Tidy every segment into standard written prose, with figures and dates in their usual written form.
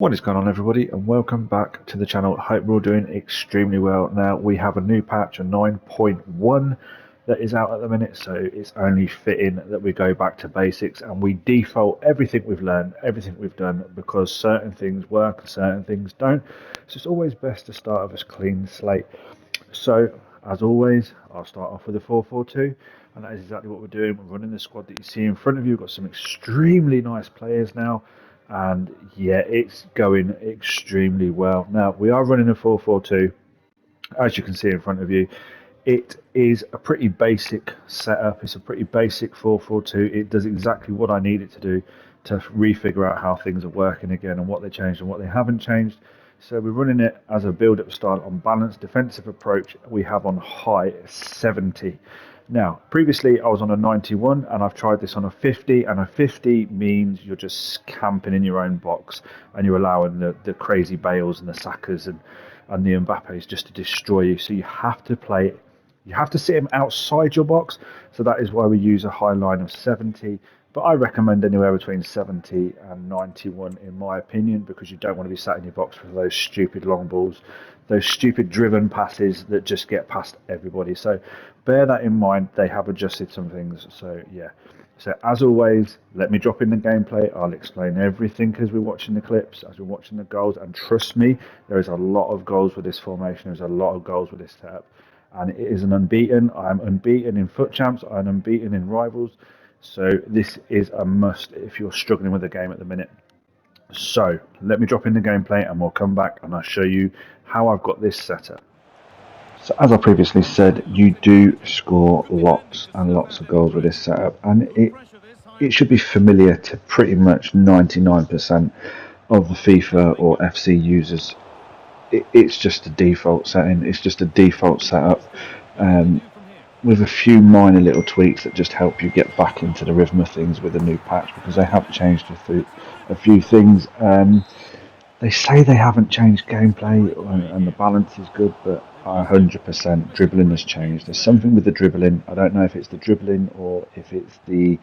What is going on, everybody, and welcome back to the channel. Hope we're all doing extremely well. Now we have a new patch, a 9.1 that is out at the minute, so it's only fitting that we go back to basics and we default everything we've learned, everything we've done, because certain things work and certain things don't. So it's always best to start with a clean slate. So as always, I'll start off with a 4-4-2, and that is exactly what we're doing. We're running the squad that you see in front of you. We've got some extremely nice players now, and yeah, it's going extremely well. Now we are running a 4-4-2, as you can see in front of you. It is a pretty basic setup. It's a pretty basic 4-4-2. It does exactly what I need it to do to refigure out how things are working again and what they changed and what they haven't changed. So we're running it as a build-up style on balanced defensive approach. We have on high 70. Now, previously I was on a 91 and I've tried this on a 50, and a 50 means you're just camping in your own box and you're allowing the crazy Bales and the Sakas and the Mbappes just to destroy you. So you have to play it. You have to sit him outside your box. So that is why we use a high line of 70. But I recommend anywhere between 70 and 91 in my opinion, because you don't want to be sat in your box for those stupid long balls, those stupid driven passes that just get past everybody. So bear that in mind. They have adjusted some things. So yeah. So as always, let me drop in the gameplay. I'll explain everything as we're watching the clips, as we're watching the goals. And trust me, there is a lot of goals with this formation. There's a lot of goals with this setup. And it is an unbeaten. I'm unbeaten in foot champs. I'm unbeaten in rivals. So this is a must if you're struggling with the game at the minute. So let me drop in the gameplay and we'll come back and I'll show you how I've got this set up. So as I previously said, you do score lots and lots of goals with this setup, and it should be familiar to pretty much 99% of the FIFA or FC users. It's just a default setting. It's just a default setup. With a few minor little tweaks that just help you get back into the rhythm of things with the new patch, because they have changed a few things. They say they haven't changed gameplay and the balance is good, but 100% dribbling has changed. There's something with the dribbling. I don't know if it's the dribbling or if it's the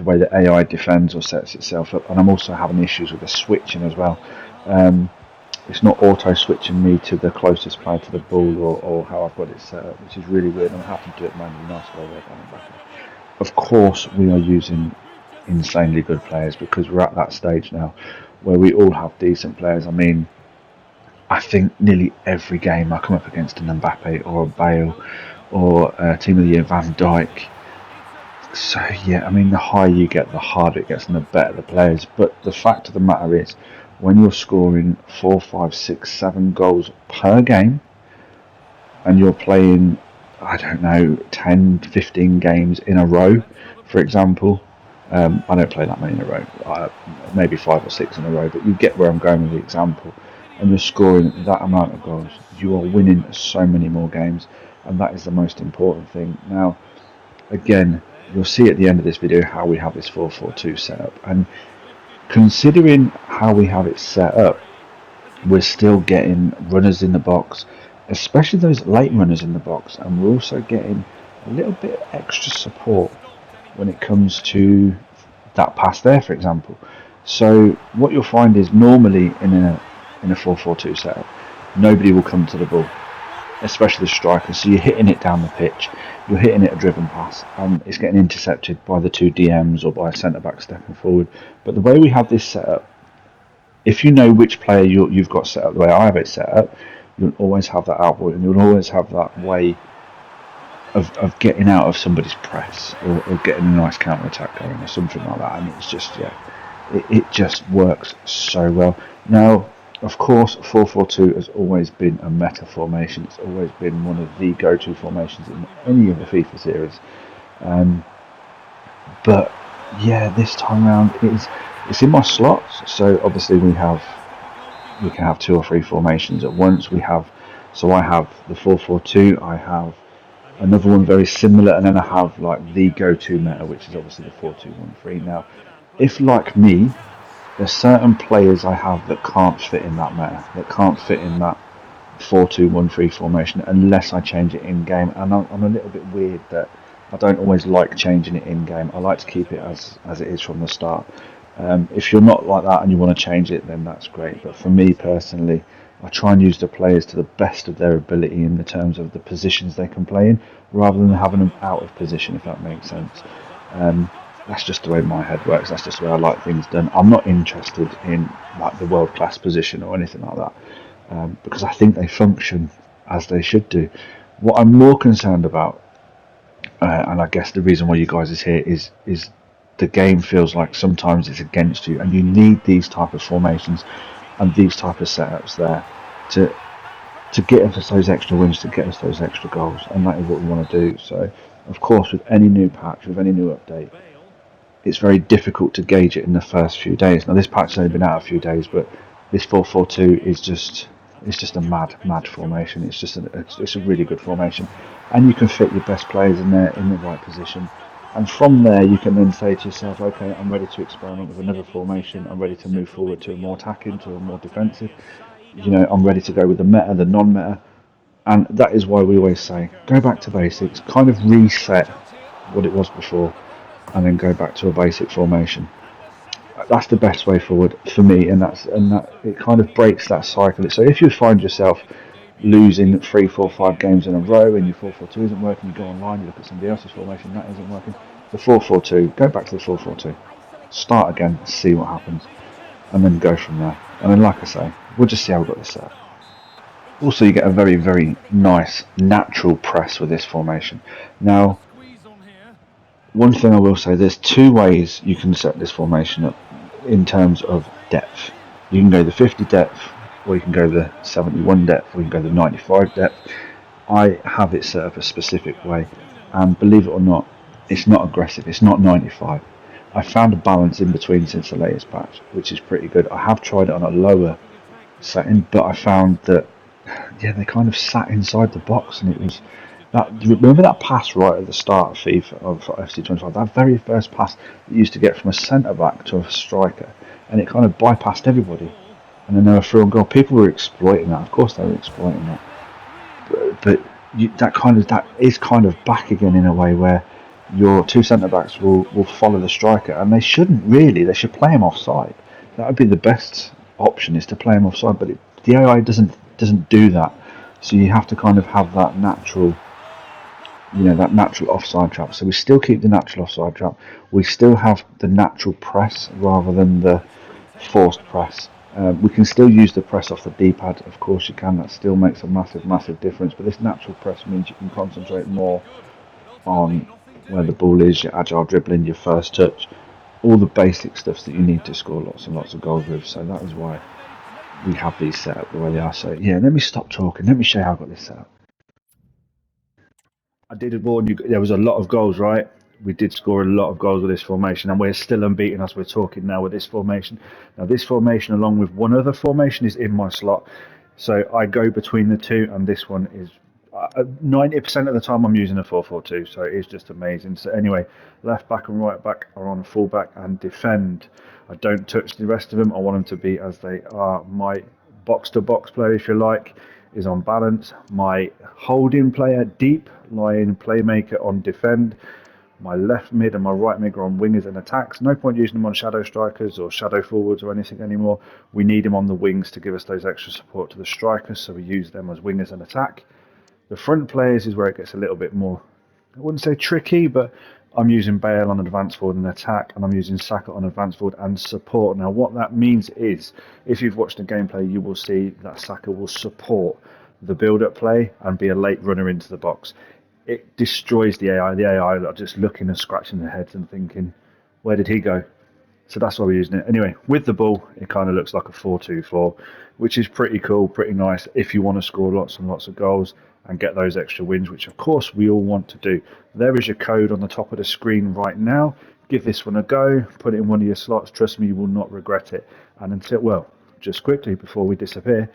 way that AI defends or sets itself up. And I'm also having issues with the switching as well. It's not auto switching me to the closest player to the ball or how I've got it set up, which is really weird. I'm happy to do it manually. Nice way there, back. Of course, we are using insanely good players because we're at that stage now where we all have decent players. I mean, I think nearly every game I come up against an Mbappe or a Bale or a Team of the Year Van Dijk. So yeah, I mean, the higher you get, the harder it gets and the better the players. But the fact of the matter is, when you're scoring 4, 5, 6, 7 goals per game and you're playing, I don't know, 10, 15 games in a row, for example, I don't play that many in a row, maybe 5 or 6 in a row, but you get where I'm going with the example, and you're scoring that amount of goals, you are winning so many more games, and that is the most important thing. Now, again, you'll see at the end of this video how we have this 4-4-2 set up, and considering how we have it set up, we're still getting runners in the box, especially those late runners in the box, and we're also getting a little bit extra support when it comes to that pass there, for example. So what you'll find is normally in a 4-4-2 setup, nobody will come to the ball, especially the striker. So you're hitting it down the pitch, you're hitting it a driven pass, and it's getting intercepted by the two DMs or by a centre back stepping forward. But the way we have this set up, if you know which player you've got set up the way I have it set up, you'll always have that out ball, and you'll always have that way of getting out of somebody's press or getting a nice counter attack going or something like that. And it's just, yeah, it just works so well. Now, of course, 4-4-2 has always been a meta formation. It's always been one of the go-to formations in any of the FIFA series. But yeah, this time around it's in my slots. So obviously we can have 2 or 3 formations at once. I have the 4-4-2. I have another one very similar, and then I have like the go-to meta, which is obviously the 4-2-1-3. Now, if like me, there's certain players I have that can't fit in that meta, that can't fit in that 4-2-1-3 formation unless I change it in game. And I'm a little bit weird that I don't always like changing it in game. I like to keep it as it is from the start. If you're not like that and you want to change it, then that's great. But for me personally, I try and use the players to the best of their ability in the terms of the positions they can play in, rather than having them out of position, if that makes sense. That's just the way my head works. That's just the way I like things done. I'm not interested in like the world class position or anything like that, because I think they function as they should do. What I'm more concerned about, and I guess the reason why you guys is here, is the game feels like sometimes it's against you, and you need these type of formations and these type of setups there to get us those extra wins, to get us those extra goals, and that is what we want to do. So, of course, with any new patch, with any new update, it's very difficult to gauge it in the first few days. Now, this patch has only been out a few days, but this 4-4-2 is just a mad formation. It's a really good formation, and you can fit your best players in there in the right position. And from there, you can then say to yourself, okay, I'm ready to experiment with another formation. I'm ready to move forward to a more attacking, to a more defensive. I'm ready to go with the meta, the non-meta. And that is why we always say, go back to basics, kind of reset what it was before, and then go back to a basic formation. That's the best way forward for me, and that it kind of breaks that cycle. So if you find yourself losing 3, 4, 5 games in a row, and your 4-4-2 isn't working, you go online, you look at somebody else's formation, that isn't working. The 4-4-2, go back to the 4-4-2, start again, see what happens, and then go from there. And then, like I say, we'll just see how we got this set up. Also, you get a very, very nice natural press with this formation. Now, one thing I will say, there's 2 ways you can set this formation up in terms of depth. You can go the 50 depth, or you can go the 71 depth, or you can go the 95 depth. I have it set up a specific way, and believe it or not, it's not aggressive, it's not 95. I found a balance in between since the latest patch, which is pretty good. I have tried it on a lower setting, but I found that, they kind of sat inside the box, and it was that. Remember that pass right at the start of FIFA of FC25? That very first pass that you used to get from a centre back to a striker, and it kind of bypassed everybody, and then they were through on goal. People were exploiting that. Of course, they were exploiting that, but that is kind of back again in a way where your 2 centre backs will follow the striker, and they shouldn't really. They should play him offside. That would be the best option, is to play him offside, but the AI doesn't do that. So you have to kind of have that natural, that natural offside trap. So we still keep the natural offside trap. We still have the natural press rather than the forced press. We can still use the press off the D-pad, of course you can. That still makes a massive difference. But this natural press means you can concentrate more on where the ball is, your agile dribbling, your first touch, all the basic stuff that you need to score lots and lots of goals with. So that is why we have these set up the way they are. So yeah, let me stop talking. Let me show you how I got this set up. I did warn you, there was a lot of goals, right? We did score a lot of goals with this formation, and we're still unbeaten as we're talking now with this formation. Now, this formation, along with one other formation, is in my slot. So I go between the two, and this one is 90% of the time I'm using a 4-4-2, so it is just amazing. So anyway, left back and right back are on full back and defend. I don't touch the rest of them. I want them to be as they are. My box-to-box player, if you like, is on balance. My holding player, deep lying playmaker, on defend. My left mid and my right mid are on wingers and attacks. No point using them on shadow strikers or shadow forwards or anything anymore. We need them on the wings to give us those extra support to the strikers, so we use them as wingers and attack. The front players is where it gets a little bit more, I wouldn't say tricky, but I'm using Bale on advance forward and attack, and I'm using Saka on advance forward and support. Now, what that means is, if you've watched the gameplay, you will see that Saka will support the build-up play and be a late runner into the box. It destroys the AI. The AI are just looking and scratching their heads and thinking, where did he go? So that's why we're using it. Anyway, with the ball, it kind of looks like a 4-2-4, which is pretty cool, pretty nice if you want to score lots and lots of goals and get those extra wins, which of course we all want to do. There is your code on the top of the screen right now. Give this one a go, put it in one of your slots. Trust me, you will not regret it. And just quickly before we disappear,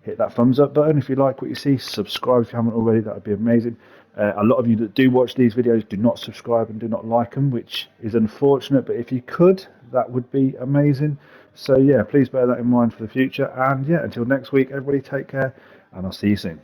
hit that thumbs up button if you like what you see. Subscribe if you haven't already, that would be amazing. A lot of you that do watch these videos do not subscribe and do not like them, which is unfortunate, but if you could, that would be amazing. So yeah, please bear that in mind for the future. And yeah, until next week, everybody take care, and I'll see you soon.